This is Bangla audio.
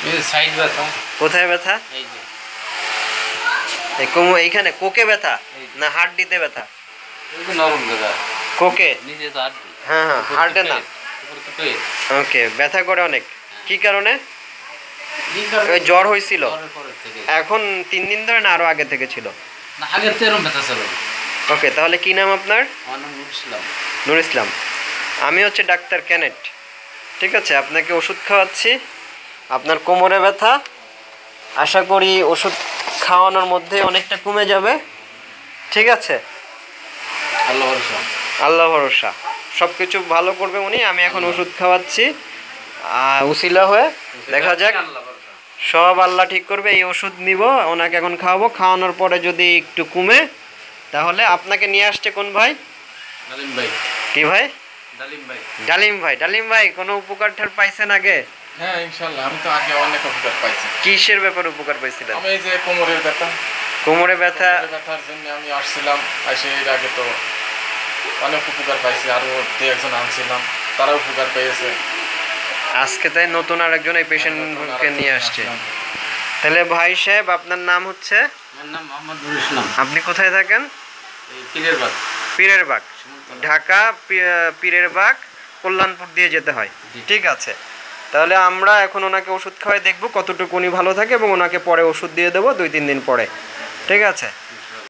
এই সাইড ব্যথা। কোথায় ব্যথা? এই যে এই এইখানে কোকে ব্যথা না হাড়টিতে ব্যথা? এই যে নরম ব্যথা কোকে নিচে তো হাড়টি। হ্যাঁ হ্যাঁ হাড়টে না। উপরে তো পেট। ওকে ব্যথা করে অনেক। কি কারণে? এই কারণে ওই জ্বর হয়েছিল জ্বরের পরের থেকে। এখন 3 দিন ধরে না আরো আগে থেকে ছিল? না আগের তো এরকম ব্যথা ছিল। ওকে তাহলে কি নাম আপনার? আমার নাম নুর ইসলাম। নুর ইসলাম। আমি হচ্ছে ডাক্তার ক্যানেট। ঠিক আছে আপনাকে ওষুধ খাওয়াচ্ছি। আপনার কোমরে ব্যথা আশা করি ওষুধ খাওয়ানোর মধ্যে অনেকটা কমে যাবে। ঠিক আছে আল্লাহ ভরসা। আল্লাহ ভরসা সব কিছু ভালো করবে উনি। আমি এখন ওষুধ খাওয়াচ্ছি উসিলা হয়ে দেখা যাক আল্লাহ ভরসা। সব আল্লাহ ঠিক করবে। এই ওষুধ নিব ওনাকে এখন খাওয়াবো। খাওয়ানোর পরে যদি একটু কমে তাহলে আপনাকে নিয়ে আসছে কোন ভাই? ডালিম ভাই। কি ভাই? ডালিম ভাই। ডালিম ভাই। ডালিম ভাই কোনো উপকার পাইছেন আগে? হ্যাঁ ইনশাআল্লাহ আমি তো আগে অনেক উপকার পাইছি। কিসের ব্যাপারে উপকার পাইছিলেন? আমি এই যে কোমরের ব্যথা, কোমরে ব্যথা ব্যথার জন্য আমি আসছিলাম। এসে এর আগে তো অনেক উপকার পাইছি, আরও 2-1 জন আনছিলাম, তারাও উপকার পেয়েছে। আজকে তাই নতুন আরেকজন এই পেশেন্টকে নিয়ে আসছে। তাহলে ভাই সাহেব আপনার নাম হচ্ছে? আমার নাম মোহাম্মদ নুর ইসলাম। আপনি কোথায় থাকেন? এই পীরের বাগ। পীরের বাগ ঢাকা। পীরের বাগ কল্যাণপুর দিয়ে যেতে হয়। ঠিক আছে তাহলে আমরা এখন ওনাকে ওষুধ খাওয়াই দেখব কতটুকু উনি ভালো থাকে এবং ওনাকে পরে ওষুধ দিয়ে দেবো 2-3 দিন পরে। ঠিক আছে।